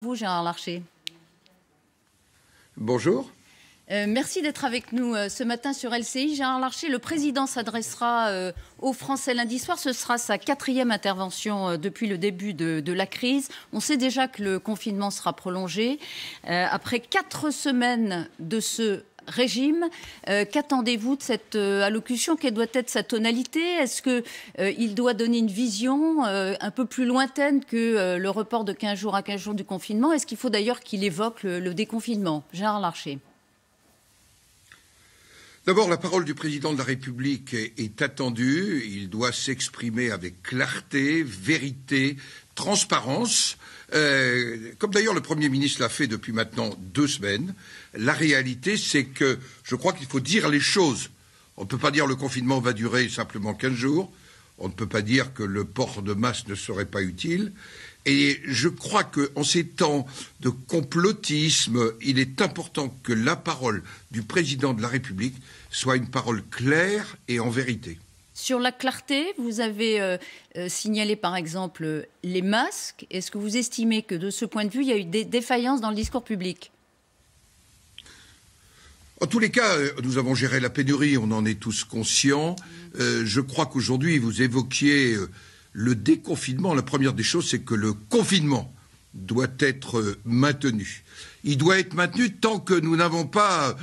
Vous, Gérard Larcher. Bonjour. Merci d'être avec nous ce matin sur LCI. Gérard Larcher, le président s'adressera aux Français lundi soir. Ce sera sa 4e intervention depuis le début de la crise. On sait déjà que le confinement sera prolongé. Après 4 semaines de ce régime, qu'attendez-vous de cette allocution? Quelle doit être sa tonalité? Est-ce qu'il doit donner une vision un peu plus lointaine que le report de 15 jours à 15 jours du confinement? Est-ce qu'il faut d'ailleurs qu'il évoque le déconfinement? Gérard Larcher. D'abord, la parole du président de la République est attendue. Il doit s'exprimer avec clarté, vérité, transparence, comme d'ailleurs le Premier ministre l'a fait depuis maintenant 2 semaines. La réalité, c'est que je crois qu'il faut dire les choses. On ne peut pas dire que le confinement va durer simplement 15 jours. On ne peut pas dire que le port de masque ne serait pas utile. Et je crois qu'en ces temps de complotisme, il est important que la parole du président de la République soit une parole claire et en vérité. Sur la clarté, vous avez signalé par exemple les masques. Est-ce que vous estimez que de ce point de vue, il y a eu des défaillances dans le discours public? En tous les cas, nous avons géré la pénurie, on en est tous conscients. Je crois qu'aujourd'hui, vous évoquiez le déconfinement. La première des choses, c'est que le confinement doit être maintenu. Il doit être maintenu tant que nous n'avons pas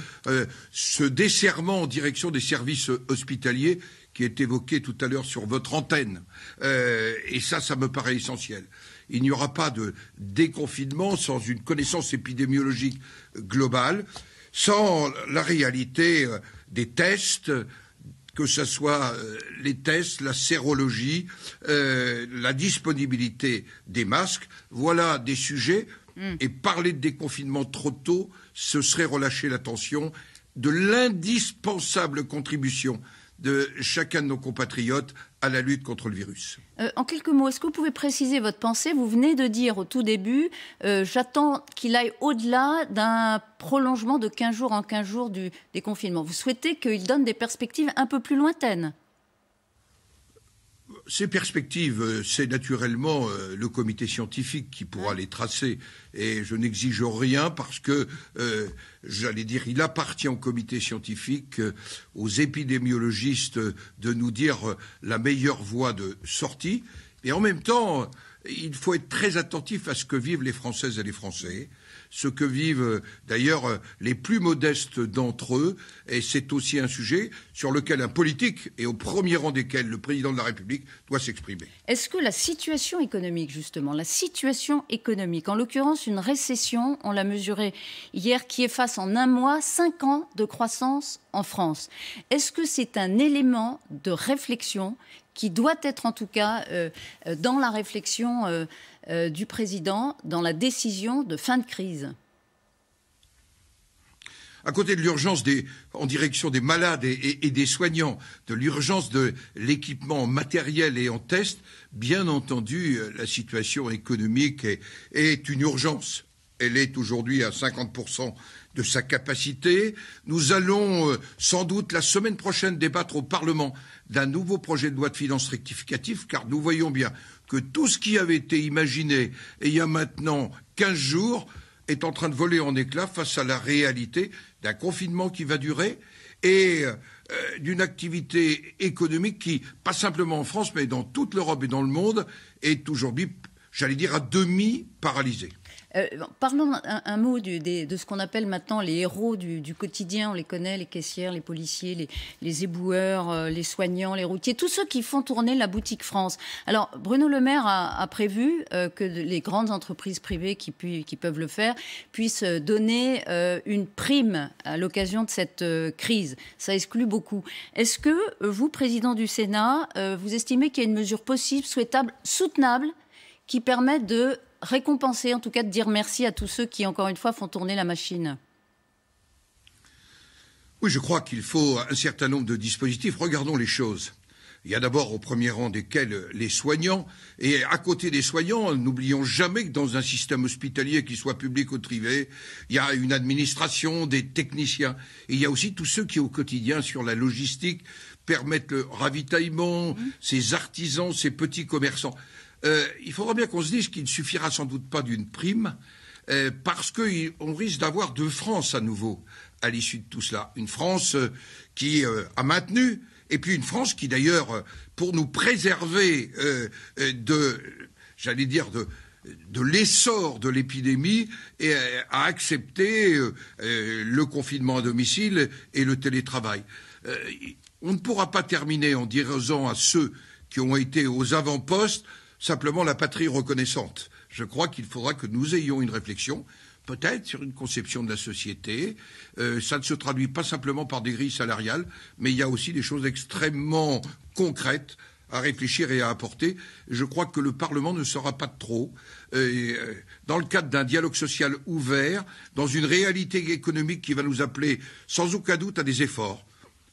ce desserrement en direction des services hospitaliers qui est évoqué tout à l'heure sur votre antenne. Et ça me paraît essentiel. Il n'y aura pas de déconfinement sans une connaissance épidémiologique globale, sans la réalité des tests, que ce soit les tests, la sérologie, la disponibilité des masques. Voilà des sujets. Et parler de déconfinement trop tôt, ce serait relâcher l'attention de l'indispensable contribution de chacun de nos compatriotes à la lutte contre le virus. En quelques mots, est-ce que vous pouvez préciser votre pensée? Vous venez de dire au tout début, j'attends qu'il aille au-delà d'un prolongement de 15 jours en 15 jours du déconfinement. Vous souhaitez qu'il donne des perspectives un peu plus lointaines? Ces perspectives, c'est naturellement le comité scientifique qui pourra les tracer. Et je n'exige rien parce que, j'allais dire, il appartient au comité scientifique, aux épidémiologistes, de nous dire la meilleure voie de sortie. Et en même temps, il faut être très attentif à ce que vivent les Françaises et les Français, ce que vivent d'ailleurs les plus modestes d'entre eux, et c'est aussi un sujet sur lequel un politique, et au premier rang desquels le président de la République, doit s'exprimer. Est-ce que la situation économique, justement, la situation économique, en l'occurrence une récession, on l'a mesuré hier, qui efface en un mois 5 ans de croissance en France, est-ce que c'est un élément de réflexion qui doit être en tout cas dans la réflexion du président, dans la décision de fin de crise? À côté de l'urgence en direction des malades et des soignants, de l'urgence de l'équipement matériel et en test, bien entendu, la situation économique est une urgence. Elle est aujourd'hui à 50% de sa capacité. Nous allons sans doute la semaine prochaine débattre au Parlement d'un nouveau projet de loi de finances rectificatif, car nous voyons bien que tout ce qui avait été imaginé il y a maintenant 15 jours est en train de voler en éclats face à la réalité d'un confinement qui va durer et d'une activité économique qui, pas simplement en France, mais dans toute l'Europe et dans le monde, est aujourd'hui, j'allais dire, à demi paralysée. Parlons un mot de ce qu'on appelle maintenant les héros du quotidien. On les connaît, les caissières, les policiers, les éboueurs, les soignants, les routiers, tous ceux qui font tourner la boutique France. Alors, Bruno Le Maire a prévu que les grandes entreprises privées qui peuvent le faire puissent donner une prime à l'occasion de cette crise. Ça exclut beaucoup. Est-ce que vous, président du Sénat, vous estimez qu'il y a une mesure possible, souhaitable, soutenable, qui permette de récompenser, en tout cas de dire merci à tous ceux qui, encore une fois, font tourner la machine? Oui, je crois qu'il faut un certain nombre de dispositifs. Regardons les choses. Il y a d'abord au premier rang desquels les soignants. Et à côté des soignants, n'oublions jamais que dans un système hospitalier, qu'il soit public ou privé, il y a une administration, des techniciens. Et il y a aussi tous ceux qui, au quotidien, sur la logistique, permettent le ravitaillement, ces artisans, ces petits commerçants. Il faudra bien qu'on se dise qu'il ne suffira sans doute pas d'une prime, parce qu'on risque d'avoir deux France à nouveau à l'issue de tout cela. Une France qui a maintenu, et puis une France qui d'ailleurs, pour nous préserver de l'essor de l'épidémie, a accepté le confinement à domicile et le télétravail. On ne pourra pas terminer en disant à ceux qui ont été aux avant-postes simplement la patrie reconnaissante. Je crois qu'il faudra que nous ayons une réflexion, peut-être sur une conception de la société. Ça ne se traduit pas simplement par des grilles salariales, mais il y a aussi des choses extrêmement concrètes à réfléchir et à apporter. Je crois que le Parlement ne sera pas de trop. Dans le cadre d'un dialogue social ouvert, dans une réalité économique qui va nous appeler sans aucun doute à des efforts,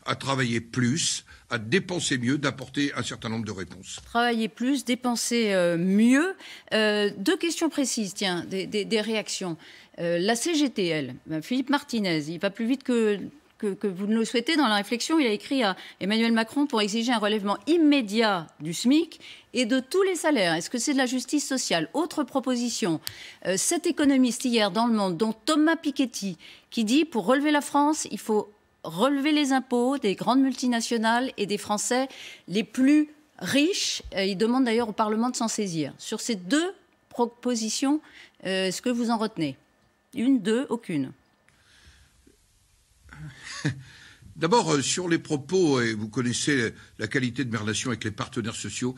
à travailler plus, à dépenser mieux, d'apporter un certain nombre de réponses. Travailler plus, dépenser mieux. Deux questions précises, tiens, des réactions. La CGT, elle, Philippe Martinez, il va plus vite que vous ne le souhaitez dans la réflexion. Il a écrit à Emmanuel Macron pour exiger un relèvement immédiat du SMIC et de tous les salaires. Est-ce que c'est de la justice sociale? Autre proposition, cet économiste hier dans Le Monde, dont Thomas Piketty, qui dit pour relever la France, il faut relever les impôts des grandes multinationales et des Français les plus riches. Il demande d'ailleurs au Parlement de s'en saisir. Sur ces deux propositions, est-ce que vous en retenez? Une, deux, aucune? D'abord, sur les propos, et vous connaissez la qualité de mes relations avec les partenaires sociaux,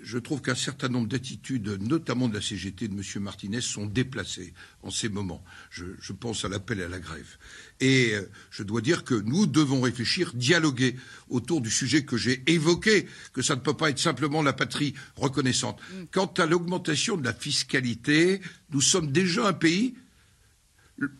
je trouve qu'un certain nombre d'attitudes, notamment de la CGT de M. Martinez, sont déplacées en ces moments. Je pense à l'appel à la grève. Et je dois dire que nous devons réfléchir, dialoguer autour du sujet que j'ai évoqué, que ça ne peut pas être simplement la patrie reconnaissante. Quant à l'augmentation de la fiscalité, nous sommes déjà un pays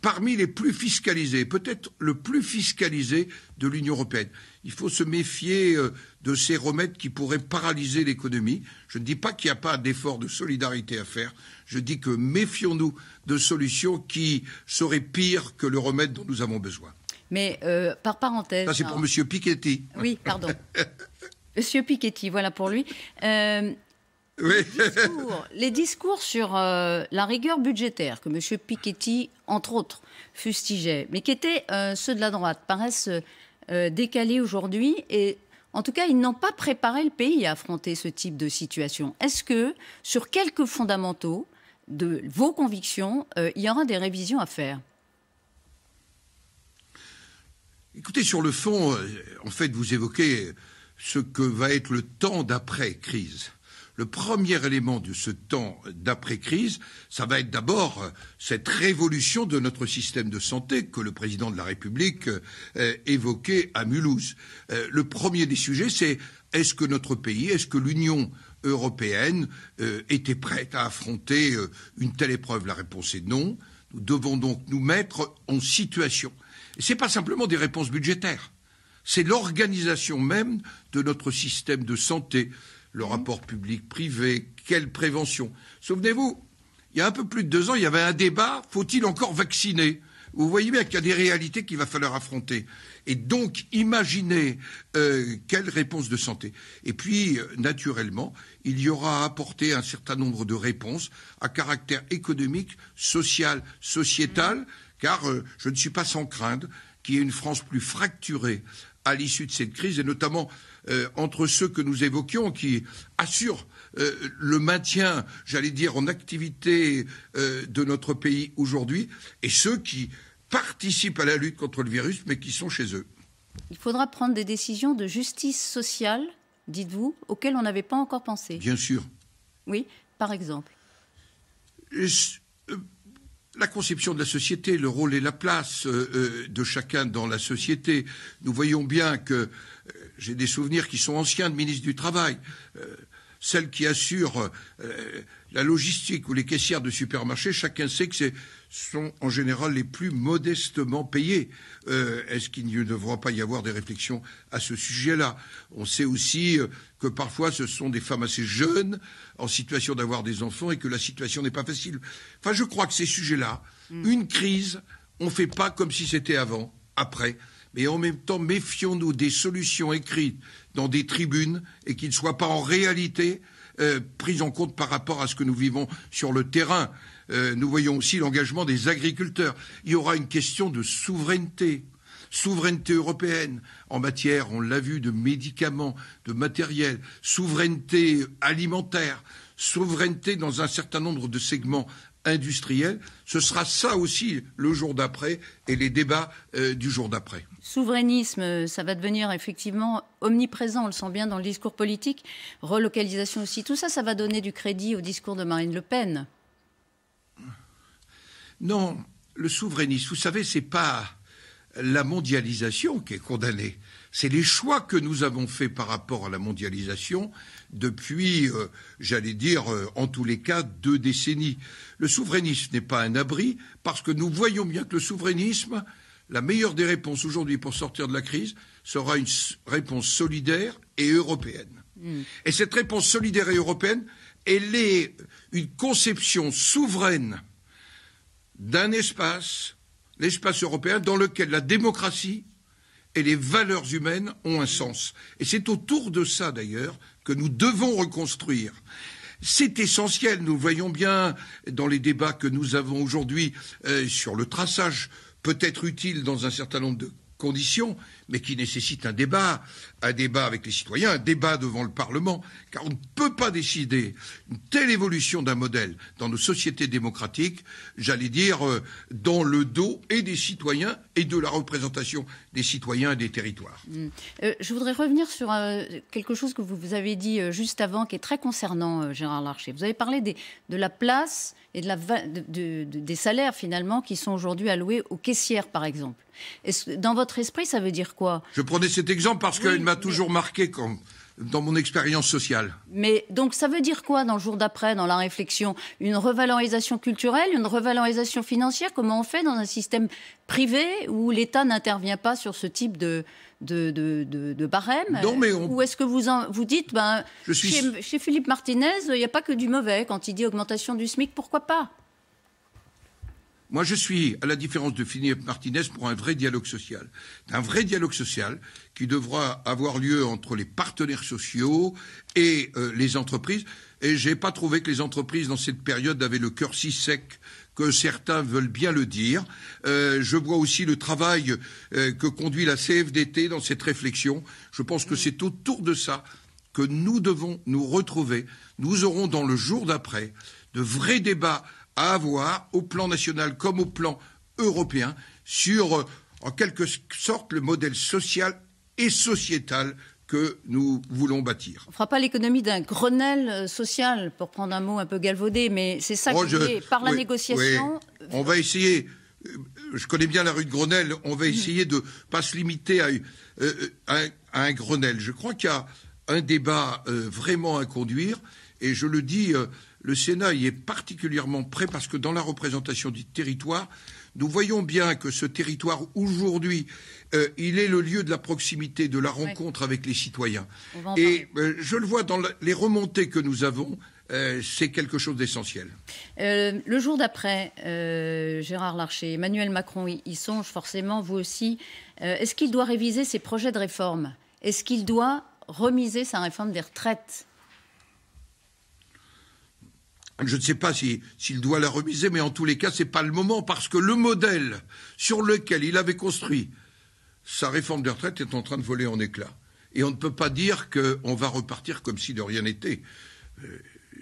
parmi les plus fiscalisés, peut-être le plus fiscalisé de l'Union européenne. Il faut se méfier de ces remèdes qui pourraient paralyser l'économie. Je ne dis pas qu'il n'y a pas d'effort de solidarité à faire. Je dis que méfions-nous de solutions qui seraient pires que le remède dont nous avons besoin. Mais par parenthèse... Ça, c'est pour M. Piketty. Oui, pardon. M. Piketty, voilà pour lui. Oui. Les discours sur la rigueur budgétaire que M. Piketty, entre autres, fustigeait, mais qui étaient ceux de la droite, paraissent décalés aujourd'hui. Et en tout cas, ils n'ont pas préparé le pays à affronter ce type de situation. Est-ce que, sur quelques fondamentaux de vos convictions, il y aura des révisions à faire? Écoutez, sur le fond, en fait, vous évoquez ce que va être le temps d'après-crise. Le premier élément de ce temps d'après-crise, ça va être d'abord cette révolution de notre système de santé que le président de la République évoquait à Mulhouse. Le premier des sujets, c'est est-ce que notre pays, est-ce que l'Union européenne était prête à affronter une telle épreuve? La réponse est non. Nous devons donc nous mettre en situation. Et ce n'est pas simplement des réponses budgétaires. C'est l'organisation même de notre système de santé. Le rapport public-privé, quelle prévention? Souvenez-vous, il y a un peu plus de 2 ans, il y avait un débat, faut-il encore vacciner? Vous voyez bien qu'il y a des réalités qu'il va falloir affronter. Et donc, imaginez quelle réponse de santé. Et puis, naturellement, il y aura à apporter un certain nombre de réponses à caractère économique, social, sociétal, car je ne suis pas sans craindre qu'il y ait une France plus fracturée à l'issue de cette crise, et notamment entre ceux que nous évoquions, qui assurent le maintien, j'allais dire, en activité de notre pays aujourd'hui, et ceux qui participent à la lutte contre le virus, mais qui sont chez eux. Il faudra prendre des décisions de justice sociale, dites-vous, auxquelles on n'avait pas encore pensé. Bien sûr. Oui, par exemple. La conception de la société, le rôle et la place de chacun dans la société. Nous voyons bien que j'ai des souvenirs qui sont anciens de ministre du Travail. Celles qui assurent la logistique ou les caissières de supermarché, chacun sait que ce sont en général les plus modestement payés. Est-ce qu'il ne devra pas y avoir des réflexions à ce sujet-là? On sait aussi que parfois ce sont des femmes assez jeunes en situation d'avoir des enfants et que la situation n'est pas facile. Enfin, je crois que ces sujets-là, une crise, on ne fait pas comme si c'était avant, après. Mais en même temps, méfions-nous des solutions écrites dans des tribunes et qui ne soient pas en réalité prise en compte par rapport à ce que nous vivons sur le terrain. Nous voyons aussi l'engagement des agriculteurs. Il y aura une question de souveraineté. Souveraineté européenne en matière, on l'a vu, de médicaments, de matériel, souveraineté alimentaire, souveraineté dans un certain nombre de segments industriels. Ce sera ça aussi le jour d'après et les débats du jour d'après. Souverainisme, ça va devenir effectivement omniprésent, on le sent bien dans le discours politique. Relocalisation aussi, tout ça, ça va donner du crédit au discours de Marine Le Pen. Non, le souverainisme, vous savez, c'est pas la mondialisation qui est condamnée. C'est les choix que nous avons faits par rapport à la mondialisation depuis, j'allais dire, en tous les cas, 2 décennies. Le souverainisme n'est pas un abri parce que nous voyons bien que le souverainisme, la meilleure des réponses aujourd'hui pour sortir de la crise, sera une réponse solidaire et européenne. Et cette réponse solidaire et européenne, elle est une conception souveraine d'un espace, l'espace européen, dans lequel la démocratie et les valeurs humaines ont un sens. Et c'est autour de ça, d'ailleurs, que nous devons reconstruire. C'est essentiel, nous le voyons bien dans les débats que nous avons aujourd'hui sur le traçage, peut-être utile dans un certain nombre de conditions, mais qui nécessite un débat avec les citoyens, un débat devant le Parlement, car on ne peut pas décider une telle évolution d'un modèle dans nos sociétés démocratiques, j'allais dire, dans le dos et des citoyens et de la représentation des citoyens et des territoires. Je voudrais revenir sur quelque chose que vous avez dit juste avant, qui est très concernant, Gérard Larcher. Vous avez parlé de la place et des salaires, finalement, qui sont aujourd'hui alloués aux caissières, par exemple. Dans votre esprit, ça veut dire quoi? Je prenais cet exemple parce qu'il m'a toujours marqué dans mon expérience sociale. Mais donc ça veut dire quoi dans le jour d'après, dans la réflexion? Une revalorisation culturelle, une revalorisation financière? Comment on fait dans un système privé où l'État n'intervient pas sur ce type de barème? Non, mais ou est-ce que vous dites, chez Philippe Martinez, il n'y a pas que du mauvais. Quand il dit augmentation du SMIC, pourquoi pas? Moi, je suis, à la différence de Philippe Martinez, pour un vrai dialogue social. Un vrai dialogue social qui devra avoir lieu entre les partenaires sociaux et les entreprises. Et je n'ai pas trouvé que les entreprises, dans cette période, avaient le cœur si sec que certains veulent bien le dire. Je vois aussi le travail que conduit la CFDT dans cette réflexion. Je pense que c'est autour de ça que nous devons nous retrouver. Nous aurons, dans le jour d'après, de vrais débats à avoir au plan national comme au plan européen sur, en quelque sorte, le modèle social et sociétal que nous voulons bâtir. On ne fera pas l'économie d'un Grenelle social, pour prendre un mot un peu galvaudé, mais c'est ça par la négociation. Oui. On va essayer, je connais bien la rue de Grenelle, on va essayer de ne pas se limiter à un Grenelle. Je crois qu'il y a un débat vraiment à conduire, et je le dis, le Sénat y est particulièrement prêt parce que dans la représentation du territoire, nous voyons bien que ce territoire, aujourd'hui, il est le lieu de la proximité, de la rencontre avec les citoyens. Et je le vois dans les remontées que nous avons, c'est quelque chose d'essentiel. Le jour d'après, Gérard Larcher, Emmanuel Macron y songe forcément, vous aussi. Est-ce qu'il doit réviser ses projets de réforme? Est-ce qu'il doit remiser sa réforme des retraites? Je ne sais pas s'il doit la remiser, mais en tous les cas, ce n'est pas le moment, parce que le modèle sur lequel il avait construit sa réforme des retraites est en train de voler en éclats. Et on ne peut pas dire qu'on va repartir comme si de rien n'était.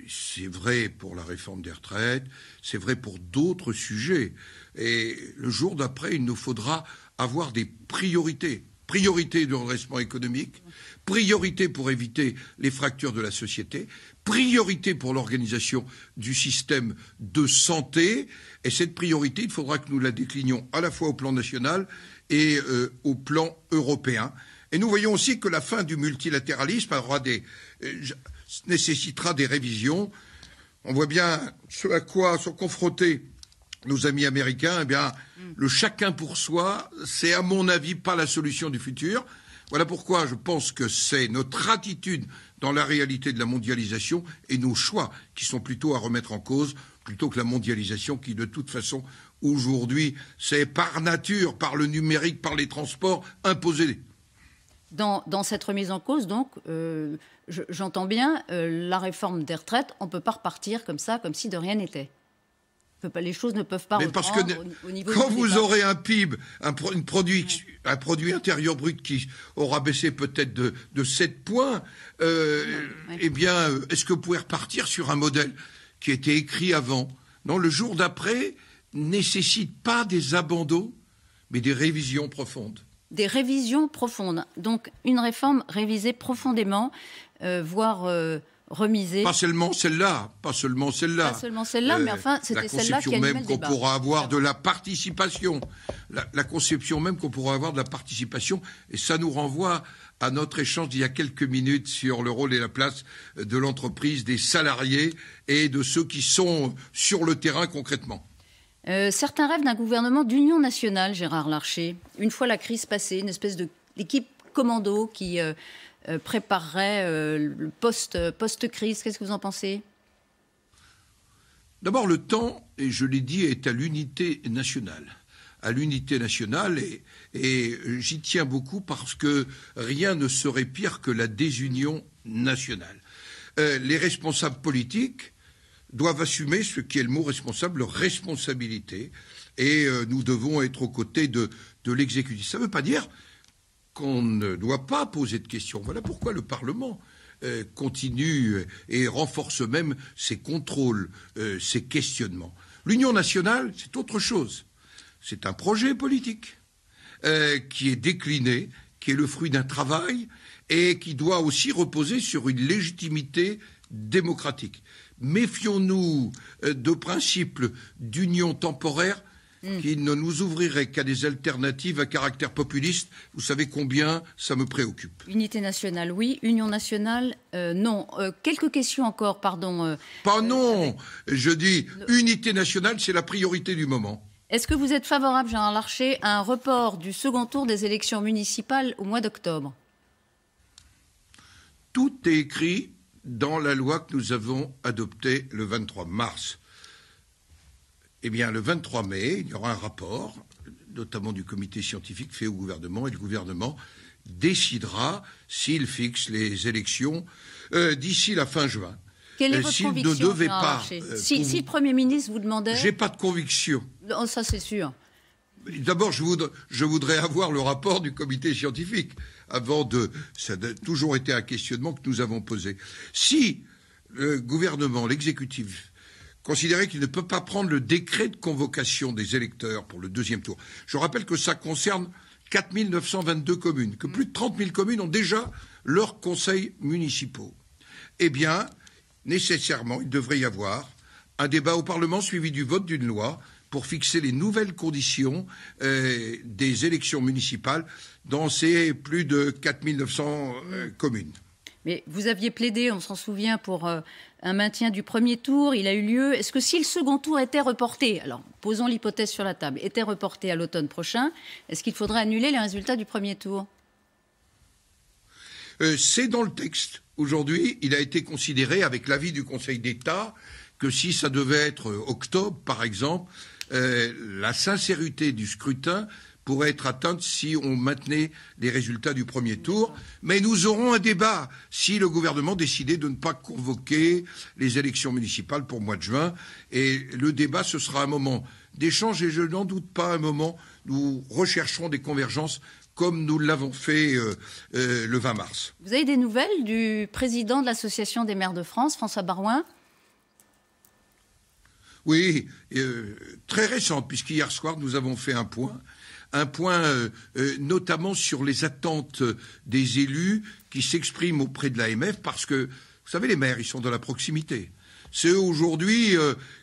C'est vrai pour la réforme des retraites, c'est vrai pour d'autres sujets. Et le jour d'après, il nous faudra avoir des priorités. Priorité de redressement économique, priorité pour éviter les fractures de la société, priorité pour l'organisation du système de santé. Et cette priorité, il faudra que nous la déclinions à la fois au plan national et au plan européen. Et nous voyons aussi que la fin du multilatéralisme nécessitera des révisions. On voit bien ce à quoi sont confrontés nos amis américains. Eh bien, le chacun pour soi, c'est à mon avis pas la solution du futur. Voilà pourquoi je pense que c'est notre attitude dans la réalité de la mondialisation et nos choix qui sont plutôt à remettre en cause, plutôt que la mondialisation qui, de toute façon, aujourd'hui, c'est par nature, par le numérique, par les transports, imposé. Dans cette remise en cause, donc, j'entends bien, la réforme des retraites, on ne peut pas repartir comme ça, comme si de rien n'était. Les choses ne peuvent pas reprendre. Mais parce que au niveau quand vous aurez un PIB, un produit intérieur brut qui aura baissé peut-être de 7 points, eh bien, est-ce que vous pouvez repartir sur un modèle qui était écrit avant? Non, le jour d'après nécessite pas des abandons, mais des révisions profondes. Des révisions profondes. Donc, une réforme révisée profondément, voire remisée. Pas seulement celle-là. Pas seulement celle-là, mais enfin, c'était celle-là qui animait le débat. La conception même qu'on pourra avoir de la participation. La conception même qu'on pourra avoir de la participation. Et ça nous renvoie à notre échange d'il y a quelques minutes sur le rôle et la place de l'entreprise, des salariés et de ceux qui sont sur le terrain concrètement. Certains rêvent d'un gouvernement d'union nationale, Gérard Larcher. Une fois la crise passée, une espèce d'équipe commando qui préparerait le post-crise. Qu'est-ce que vous en pensez? D'abord, le temps, et je l'ai dit, est à l'unité nationale. À l'unité nationale, et j'y tiens beaucoup parce que rien ne serait pire que la désunion nationale. Les responsables politiques doivent assumer ce qui est le mot responsable, leur responsabilité, et nous devons être aux côtés de l'exécutif. Ça ne veut pas dire qu'on ne doit pas poser de questions. Voilà pourquoi le Parlement continue et renforce même ses contrôles, ses questionnements. L'Union nationale, c'est autre chose. C'est un projet politique qui est décliné, qui est le fruit d'un travail et qui doit aussi reposer sur une légitimité démocratique. Méfions-nous de principes d'union temporaire qui ne nous ouvriraient qu'à des alternatives à caractère populiste. Vous savez combien ça me préoccupe. Unité nationale, oui. Union nationale, non. Quelques questions encore, pardon. Pas non. Je dis unité nationale, c'est la priorité du moment. Est-ce que vous êtes favorable, Gérard Larcher, à un report du second tour des élections municipales au mois d'octobre? Tout est écrit dans la loi que nous avons adoptée le 23 mars. Eh bien, le 23 mai, il y aura un rapport, notamment du comité scientifique fait au gouvernement, et le gouvernement décidera s'il fixe les élections d'ici la fin juin. Quelle est votre conviction, ne devait pas, si le Premier ministre vous demandait... J'ai pas de conviction. Oh, ça, c'est sûr. D'abord, je voudrais avoir le rapport du comité scientifique avant de... Ça a toujours été un questionnement que nous avons posé. Si le gouvernement, l'exécutif, considérait qu'il ne peut pas prendre le décret de convocation des électeurs pour le deuxième tour, je rappelle que ça concerne 4 922 communes, que plus de 30 000 communes ont déjà leurs conseils municipaux. Eh bien, nécessairement, il devrait y avoir un débat au Parlement suivi du vote d'une loi pour fixer les nouvelles conditions des élections municipales dans ces plus de 4 900 communes. Mais vous aviez plaidé, on s'en souvient, pour un maintien du premier tour. Il a eu lieu. Est-ce que si le second tour était reporté, alors posons l'hypothèse sur la table, était reporté à l'automne prochain, est-ce qu'il faudrait annuler les résultats du premier tour? C'est dans le texte. Aujourd'hui, il a été considéré, avec l'avis du Conseil d'État, que si ça devait être octobre, par exemple, la sincérité du scrutin pourrait être atteinte si on maintenait les résultats du premier tour. Mais nous aurons un débat si le gouvernement décidait de ne pas convoquer les élections municipales pour le mois de juin. Et le débat, ce sera un moment d'échange et je n'en doute pas un moment où nous rechercherons des convergences comme nous l'avons fait le 20 mars. Vous avez des nouvelles du président de l'Association des maires de France, François Baroin? Oui, très récente, puisqu'hier soir, nous avons fait un point notamment sur les attentes des élus qui s'expriment auprès de l'AMF, parce que, vous savez, les maires, ils sont dans la proximité. C'est eux aujourd'hui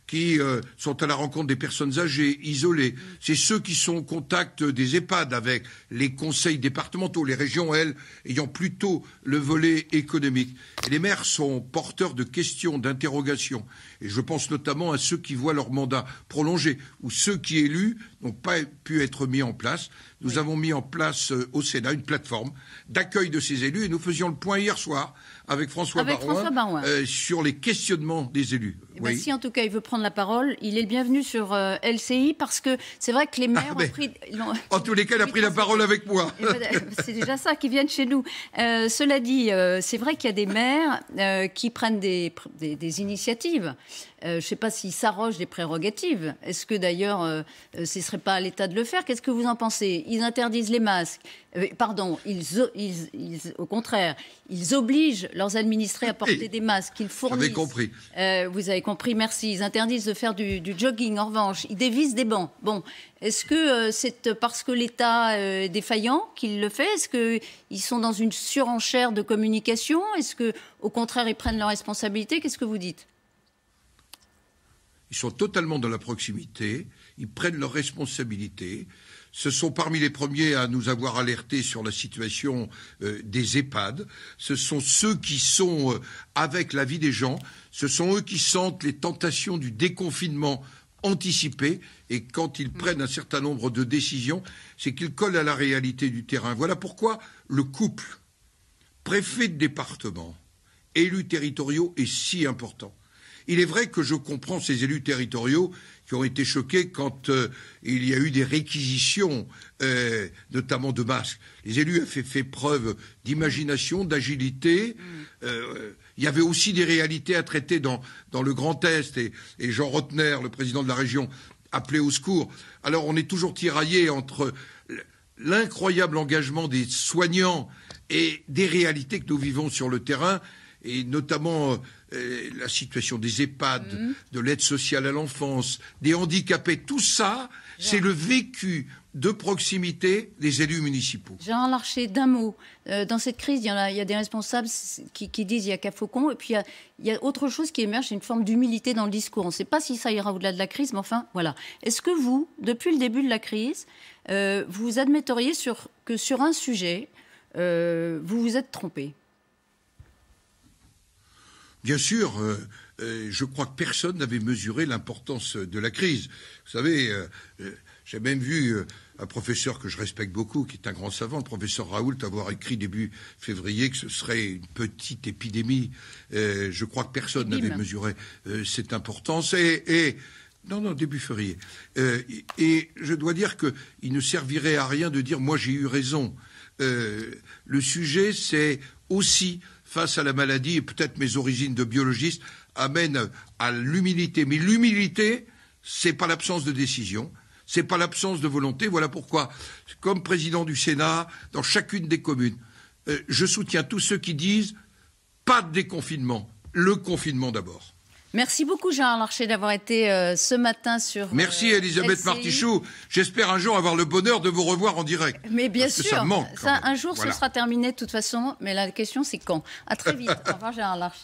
qui sont à la rencontre des personnes âgées, isolées. C'est ceux qui sont au contact des EHPAD avec les conseils départementaux, les régions, elles, ayant plutôt le volet économique. Et les maires sont porteurs de questions, d'interrogations. Et je pense notamment à ceux qui voient leur mandat prolongé, ou ceux qui, élus, n'ont pas pu être mis en place. Nous avons mis en place au Sénat une plateforme d'accueil de ces élus, et nous faisions le point hier soir avec François Baroin. Sur les questionnements des élus. Et oui. Si en tout cas il veut prendre prendre la parole. Il est le bienvenu sur LCI parce que c'est vrai que les maires ont pris... En tous les cas, il a pris la parole avec moi. C'est déjà ça, qui viennent chez nous. Cela dit, c'est vrai qu'il y a des maires qui prennent des initiatives. Je ne sais pas s'ils s'arrogent des prérogatives. Est-ce que d'ailleurs, ce ne serait pas à l'État de le faire? Qu'est-ce que vous en pensez? Ils interdisent les masques. Pardon, au contraire, ils obligent leurs administrés à porter des masques. Ils fournissent. J'avais compris. Vous avez compris, merci. Ils interdisent de faire du jogging. En revanche, ils dévissent des bancs. Bon, est-ce que c'est parce que l'État est défaillant qu'il le fait? Est-ce qu'ils sont dans une surenchère de communication? Est-ce qu'au contraire, ils prennent leurs responsabilités? Qu'est-ce que vous dites? Ils sont totalement dans la proximité, ils prennent leurs responsabilités. Ce sont parmi les premiers à nous avoir alertés sur la situation des EHPAD. Ce sont ceux qui sont avec la vie des gens. Ce sont eux qui sentent les tentations du déconfinement anticipé. Et quand ils prennent un certain nombre de décisions, c'est qu'ils collent à la réalité du terrain. Voilà pourquoi le couple préfet de département, élus territoriaux est si important. Il est vrai que je comprends ces élus territoriaux qui ont été choqués quand il y a eu des réquisitions, notamment de masques. Les élus ont fait preuve d'imagination, d'agilité. Il y avait aussi des réalités à traiter dans le Grand Est. Et Jean Rotner, le président de la région, appelait au secours. Alors on est toujours tiraillé entre l'incroyable engagement des soignants et des réalités que nous vivons sur le terrain, et notamment la situation des EHPAD, de l'aide sociale à l'enfance, des handicapés, tout ça, c'est le vécu de proximité des élus municipaux. Gérard Larcher, d'un mot, dans cette crise, il y a des responsables qui disent il n'y a qu'à Faucon, et puis il y a autre chose qui émerge, c'est une forme d'humilité dans le discours. On ne sait pas si ça ira au-delà de la crise, mais enfin, voilà. Est-ce que vous, depuis le début de la crise, vous admetteriez que sur un sujet, vous vous êtes trompé? Bien sûr, je crois que personne n'avait mesuré l'importance de la crise. Vous savez, j'ai même vu un professeur que je respecte beaucoup, qui est un grand savant, le professeur Raoult, avoir écrit début février que ce serait une petite épidémie. Je crois que personne n'avait mesuré cette importance. Non, début février. Et je dois dire qu'il ne servirait à rien de dire « moi j'ai eu raison ». Le sujet, c'est aussi, face à la maladie, et peut-être mes origines de biologiste amènent à l'humilité. Mais l'humilité, c'est pas l'absence de décision, c'est pas l'absence de volonté. Voilà pourquoi, comme président du Sénat, dans chacune des communes, je soutiens tous ceux qui disent pas de déconfinement, le confinement d'abord. Merci beaucoup, Gérard Larcher, d'avoir été ce matin sur Merci, Elisabeth LCI. Martichoux. J'espère un jour avoir le bonheur de vous revoir en direct. Mais bien sûr, ça manque, un jour, voilà. Ce sera terminé de toute façon, mais la question, c'est quand. À très vite. Au revoir, Gérard Larcher.